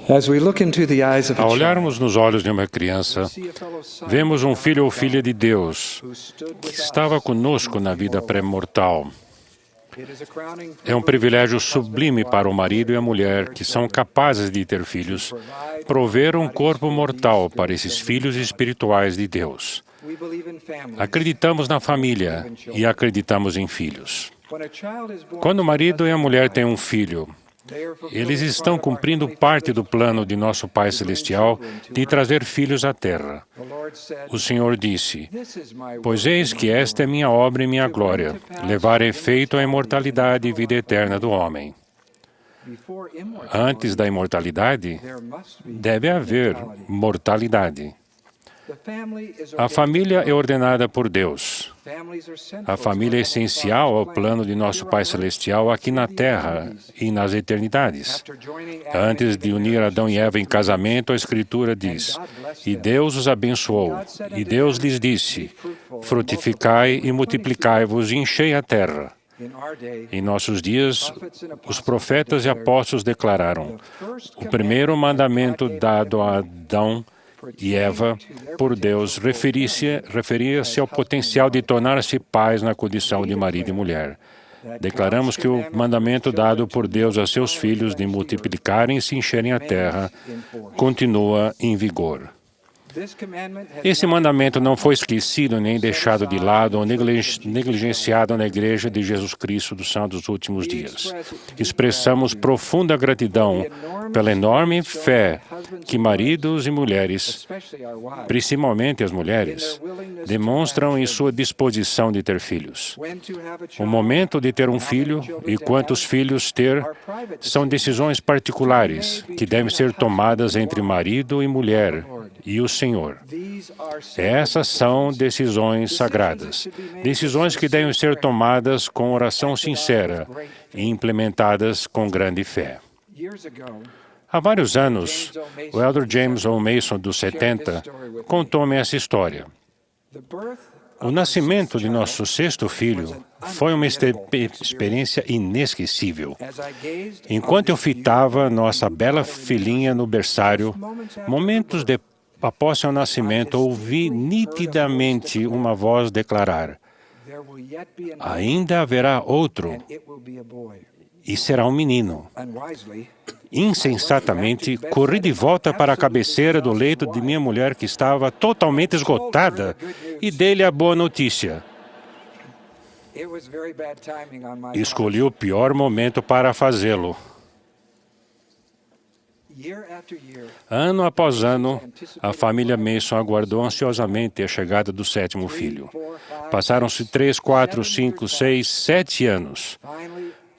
As we look into the eyes of a Ao child, olharmos nos olhos de uma criança, vemos um filho ou filha de Deus que estava conosco na vida pré-mortal. É um privilégio sublime para o marido e a mulher que são capazes de ter filhos, prover um corpo mortal para esses filhos espirituais de Deus. Acreditamos na família e acreditamos em filhos. Quando o marido e a mulher têm um filho, eles estão cumprindo parte do plano de nosso Pai Celestial de trazer filhos à Terra. O Senhor disse: "Pois eis que esta é minha obra e minha glória, levar efeito a imortalidade e vida eterna do homem." Antes da imortalidade, deve haver mortalidade. A família é ordenada por Deus. A família é essencial ao plano de nosso Pai Celestial aqui na Terra e nas eternidades. Antes de unir Adão e Eva em casamento, a Escritura diz: "E Deus os abençoou, e Deus lhes disse: frutificai e multiplicai-vos e enchei a terra." Em nossos dias, os profetas e apóstolos declararam: o primeiro mandamento dado a Adão e Eva por Deus referia-se ao potencial de tornar-se pais na condição de marido e mulher. Declaramos que o mandamento dado por Deus a seus filhos de multiplicarem e se encherem a terra continua em vigor. Esse mandamento não foi esquecido nem deixado de lado ou negligenciado na Igreja de Jesus Cristo dos Santos dos Últimos Dias. Expressamos profunda gratidão pela enorme fé que maridos e mulheres, principalmente as mulheres, demonstram em sua disposição de ter filhos. O momento de ter um filho e quantos filhos ter são decisões particulares que devem ser tomadas entre marido e mulher e o Senhor. Essas são decisões sagradas, decisões que devem ser tomadas com oração sincera e implementadas com grande fé. Há vários anos, o Elder James O. Mason, dos 70, contou-me essa história. O nascimento de nosso sexto filho foi uma experiência inesquecível. Enquanto eu fitava nossa bela filhinha no berçário, momentos após seu nascimento, ouvi nitidamente uma voz declarar: "Ainda haverá outro, e será um menino." Insensatamente, corri de volta para a cabeceira do leito de minha mulher, que estava totalmente esgotada, e dei-lhe a boa notícia. Escolhi o pior momento para fazê-lo. Ano após ano, a família Mason aguardou ansiosamente a chegada do sétimo filho. Passaram-se 3, 4, 5, 6, 7 anos.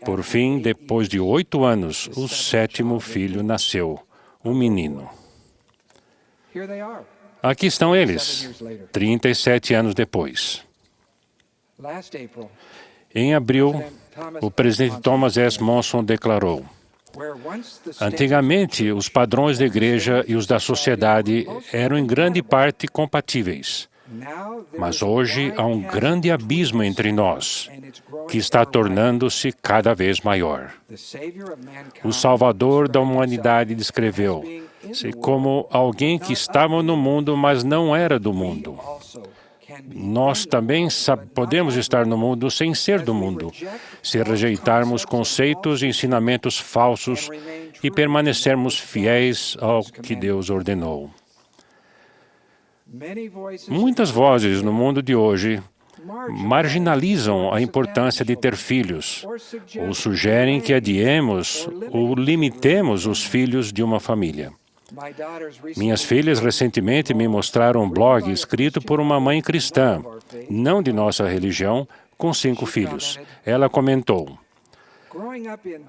Por fim, depois de 8 anos, o sétimo filho nasceu, um menino. Aqui estão eles, 37 anos depois. Em abril, o presidente Thomas S. Monson declarou: "Antigamente, os padrões da igreja e os da sociedade eram em grande parte compatíveis. Mas hoje há um grande abismo entre nós, que está tornando-se cada vez maior." O Salvador da humanidade descreveu-se como alguém que estava no mundo, mas não era do mundo. Nós também podemos estar no mundo sem ser do mundo, se rejeitarmos conceitos e ensinamentos falsos e permanecermos fiéis ao que Deus ordenou. Muitas vozes no mundo de hoje marginalizam a importância de ter filhos, ou sugerem que adiemos ou limitemos os filhos de uma família. Minhas filhas recentemente me mostraram um blog escrito por uma mãe cristã, não de nossa religião, com 5 filhos. Ela comentou: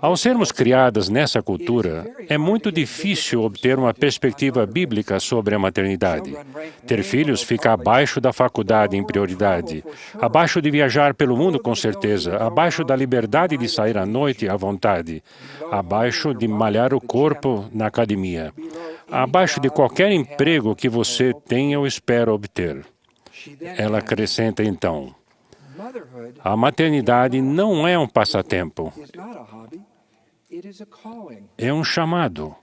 "Ao sermos criadas nessa cultura, é muito difícil obter uma perspectiva bíblica sobre a maternidade. Ter filhos fica abaixo da faculdade em prioridade, abaixo de viajar pelo mundo com certeza, abaixo da liberdade de sair à noite à vontade, abaixo de malhar o corpo na academia, abaixo de qualquer emprego que você tenha ou espera obter." Ela acrescenta então: "A maternidade não é um passatempo. É um chamado.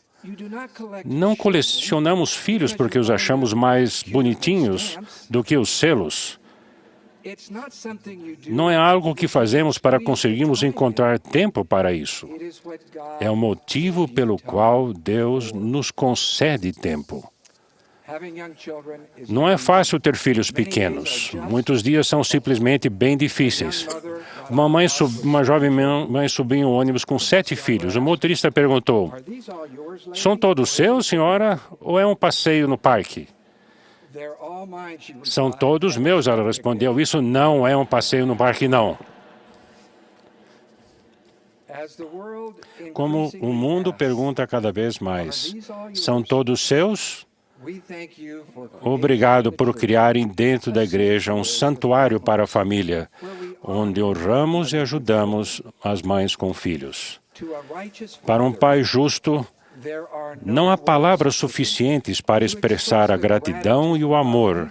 Não colecionamos filhos porque os achamos mais bonitinhos do que os selos. Não é algo que fazemos para conseguirmos encontrar tempo para isso. É o motivo pelo qual Deus nos concede tempo. Não é fácil ter filhos pequenos. Muitos dias são simplesmente bem difíceis. Uma jovem mãe subiu em um ônibus com 7 filhos. O motorista perguntou: "São todos seus, senhora, ou é um passeio no parque?" "São todos meus", ela respondeu. "Isso não é um passeio no parque, não." Como o mundo pergunta cada vez mais: "São todos seus?" Obrigado por criarem dentro da igreja um santuário para a família, onde honramos e ajudamos as mães com filhos. Para um pai justo, não há palavras suficientes para expressar a gratidão e o amor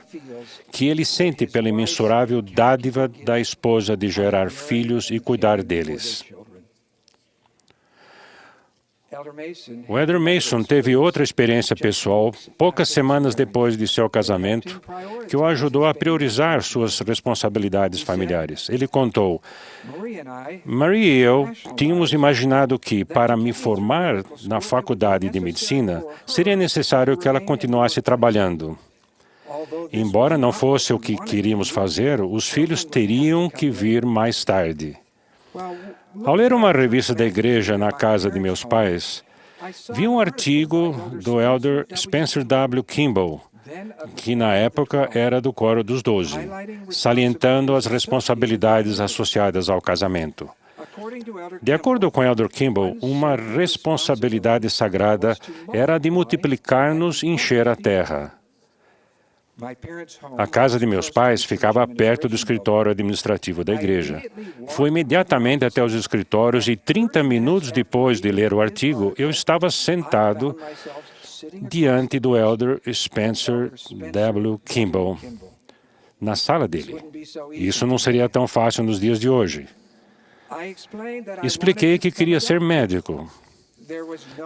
que ele sente pela imensurável dádiva da esposa de gerar filhos e cuidar deles. O Elder Mason teve outra experiência pessoal, poucas semanas depois de seu casamento, que o ajudou a priorizar suas responsabilidades familiares. Ele contou: "Maria e eu tínhamos imaginado que, para me formar na faculdade de medicina, seria necessário que ela continuasse trabalhando. Embora não fosse o que queríamos fazer, os filhos teriam que vir mais tarde. Ao ler uma revista da igreja na casa de meus pais, vi um artigo do Elder Spencer W. Kimball, que na época era do Coro dos 12, salientando as responsabilidades associadas ao casamento. De acordo com Elder Kimball, uma responsabilidade sagrada era a de multiplicar-nos e encher a terra. A casa de meus pais ficava perto do escritório administrativo da igreja. Fui imediatamente até os escritórios e 30 minutos depois de ler o artigo, eu estava sentado diante do Elder Spencer W. Kimball, na sala dele. Isso não seria tão fácil nos dias de hoje. Expliquei que queria ser médico.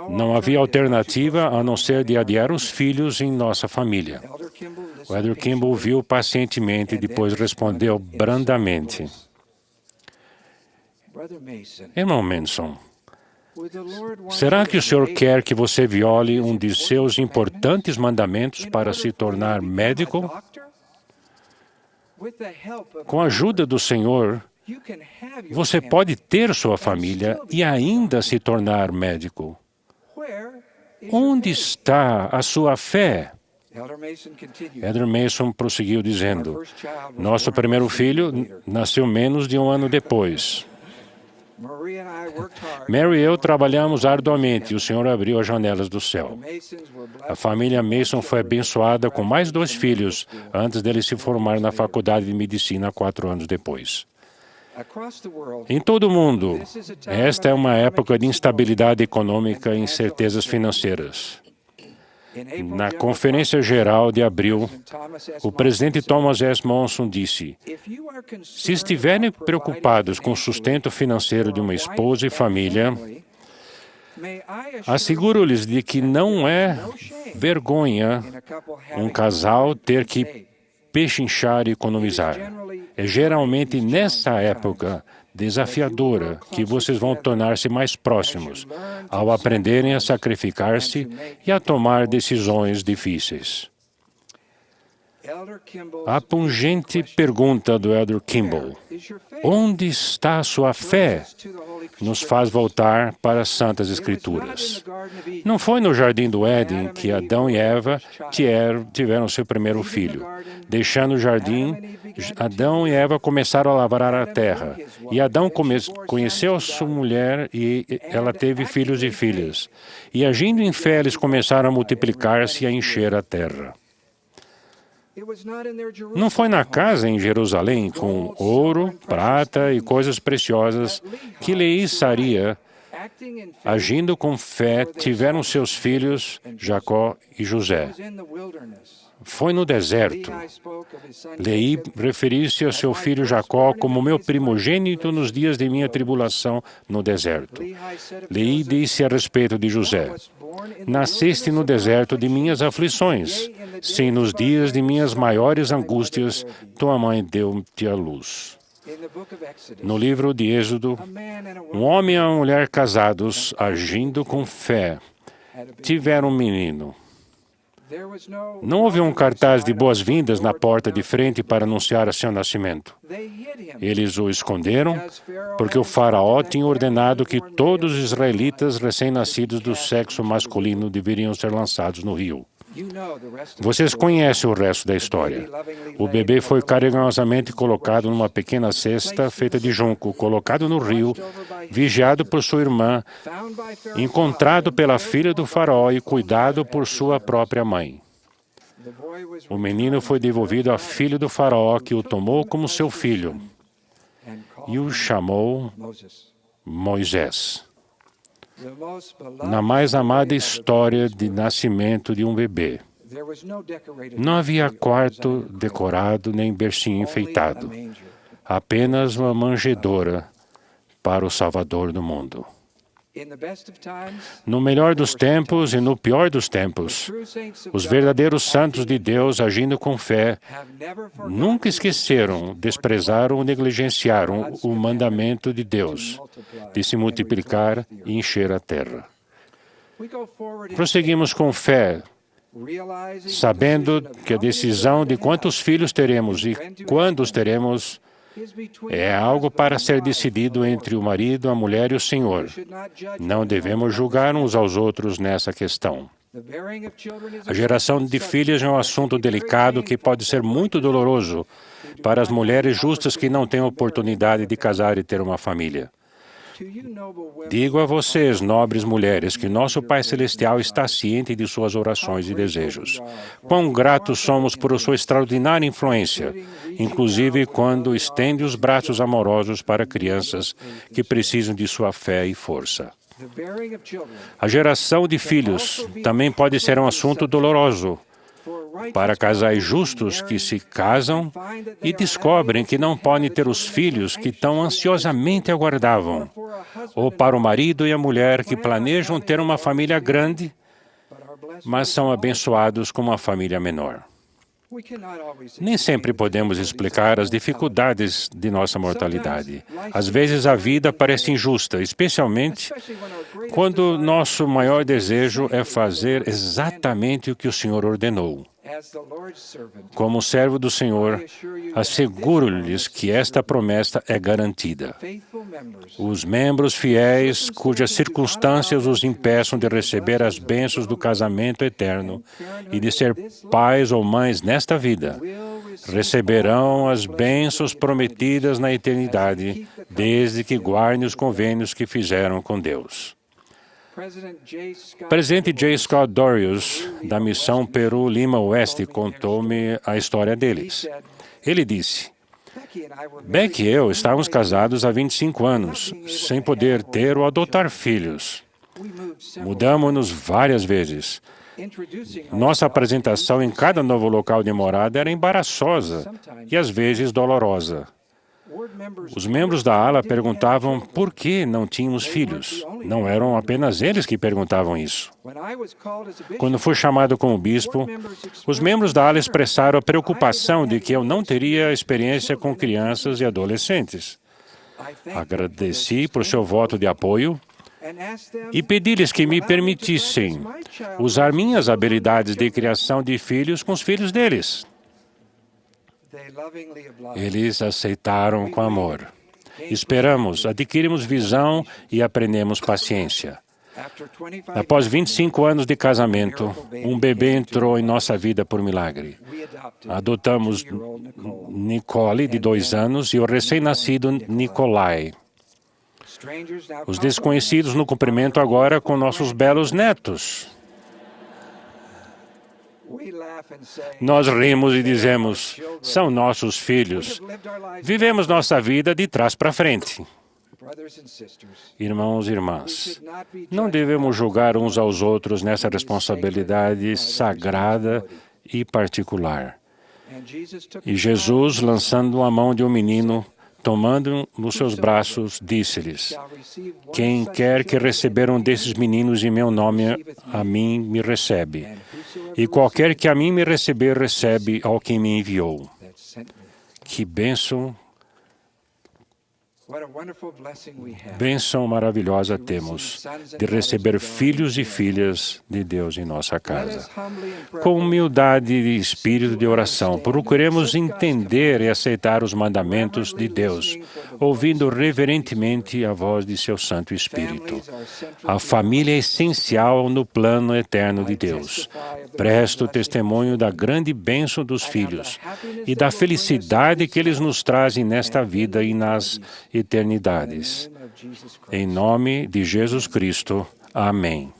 Não havia alternativa a não ser de adiar os filhos em nossa família. O Elder Kimball ouviu pacientemente e depois respondeu brandamente: "Irmão Manson, será que o Senhor quer que você viole um de seus importantes mandamentos para se tornar médico? Com a ajuda do Senhor, você pode ter sua família e ainda se tornar médico. Onde está a sua fé?" Elder Mason prosseguiu dizendo: "Nosso primeiro filho nasceu menos de um ano depois. Mary e eu trabalhamos arduamente e o Senhor abriu as janelas do céu. A família Mason foi abençoada com mais 2 filhos antes dele se formar na faculdade de medicina 4 anos depois. Em todo o mundo, esta é uma época de instabilidade econômica e incertezas financeiras. Na Conferência Geral de abril, o presidente Thomas S. Monson disse: "Se estiverem preocupados com o sustento financeiro de uma esposa e família, asseguro-lhes de que não é vergonha um casal ter que pechinchar e economizar. É geralmente nessa época desafiadora que vocês vão tornar-se mais próximos, ao aprenderem a sacrificar-se e a tomar decisões difíceis." A pungente pergunta do Elder Kimball: "Onde está a sua fé?" nos faz voltar para as Santas Escrituras. Não foi no Jardim do Éden que Adão e Eva tiveram seu primeiro filho. Deixando o jardim, Adão e Eva começaram a lavrar a terra. E Adão conheceu a sua mulher e ela teve filhos e filhas. E agindo em fé, eles começaram a multiplicar-se e a encher a terra. Não foi na casa em Jerusalém, com ouro, prata e coisas preciosas, que Leí e Saria, agindo com fé, tiveram seus filhos, Jacó e José. foi no deserto. Leí referir-se a seu filho Jacó como meu primogênito nos dias de minha tribulação no deserto. Leí disse a respeito de José: nasceste no deserto de minhas aflições. Sim, nos dias de minhas maiores angústias, tua mãe deu-te a luz. No livro de Êxodo, um homem e uma mulher casados, agindo com fé, tiveram um menino. Não houve um cartaz de boas-vindas na porta de frente para anunciar seu nascimento. Eles o esconderam porque o faraó tinha ordenado que todos os israelitas recém-nascidos do sexo masculino deveriam ser lançados no rio. Vocês conhecem o resto da história. O bebê foi carinhosamente colocado numa pequena cesta feita de junco, colocado no rio, vigiado por sua irmã, encontrado pela filha do faraó e cuidado por sua própria mãe. O menino foi devolvido à filha do faraó, que o tomou como seu filho e o chamou Moisés. Na mais amada história de nascimento de um bebê, não havia quarto decorado nem bercinho enfeitado, apenas uma manjedoura para o Salvador do mundo. No melhor dos tempos e no pior dos tempos, os verdadeiros santos de Deus, agindo com fé, nunca esqueceram, desprezaram ou negligenciaram o mandamento de Deus de se multiplicar e encher a terra. Prosseguimos com fé, sabendo que a decisão de quantos filhos teremos e quando os teremos é algo para ser decidido entre o marido, a mulher e o Senhor. Não devemos julgar uns aos outros nessa questão. A geração de filhos é um assunto delicado que pode ser muito doloroso para as mulheres justas que não têm oportunidade de casar e ter uma família. Digo a vocês, nobres mulheres, que nosso Pai Celestial está ciente de suas orações e desejos. Quão gratos somos por sua extraordinária influência, inclusive quando estende os braços amorosos para crianças que precisam de sua fé e força. A geração de filhos também pode ser um assunto doloroso para casais justos que se casam e descobrem que não podem ter os filhos que tão ansiosamente aguardavam, ou para o marido e a mulher que planejam ter uma família grande, mas são abençoados com uma família menor. Nem sempre podemos explicar as dificuldades de nossa mortalidade. Às vezes a vida parece injusta, especialmente quando nosso maior desejo é fazer exatamente o que o Senhor ordenou. Como servo do Senhor, asseguro-lhes que esta promessa é garantida. Os membros fiéis, cujas circunstâncias os impeçam de receber as bênçãos do casamento eterno e de ser pais ou mães nesta vida, receberão as bênçãos prometidas na eternidade, desde que guardem os convênios que fizeram com Deus. Presidente J. Scott Dorius, da Missão Peru-Lima Oeste, contou-me a história deles. Ele disse: Beck e eu estávamos casados há 25 anos, sem poder ter ou adotar filhos. Mudamos-nos várias vezes. Nossa apresentação em cada novo local de morada era embaraçosa e às vezes dolorosa. Os membros da ala perguntavam por que não tínhamos filhos. Não eram apenas eles que perguntavam isso. Quando fui chamado como bispo, os membros da ala expressaram a preocupação de que eu não teria experiência com crianças e adolescentes. Agradeci por seu voto de apoio e pedi-lhes que me permitissem usar minhas habilidades de criação de filhos com os filhos deles. Eles aceitaram com amor. Esperamos, adquirimos visão e aprendemos paciência. Após 25 anos de casamento, um bebê entrou em nossa vida por milagre. Adotamos Nicole, de 2 anos, e o recém-nascido Nikolai. Os desconhecidos no cumprimento agora com nossos belos netos. Nós rimos e dizemos, são nossos filhos. Vivemos nossa vida de trás para frente. Irmãos e irmãs, não devemos julgar uns aos outros nessa responsabilidade sagrada e particular. E Jesus, lançando a mão de um menino, tomando nos seus braços, disse-lhes: quem quer que receber um desses meninos em meu nome, a mim me recebe. E qualquer que a mim me receber, recebe ao que me enviou. Que bênção! Bênção maravilhosa temos de receber filhos e filhas de Deus em nossa casa. Com humildade e espírito de oração, procuremos entender e aceitar os mandamentos de Deus, ouvindo reverentemente a voz de seu Santo Espírito. A família é essencial no plano eterno de Deus. Presto testemunho da grande bênção dos filhos e da felicidade que eles nos trazem nesta vida e nas eternidades. Em nome de Jesus Cristo. Amém.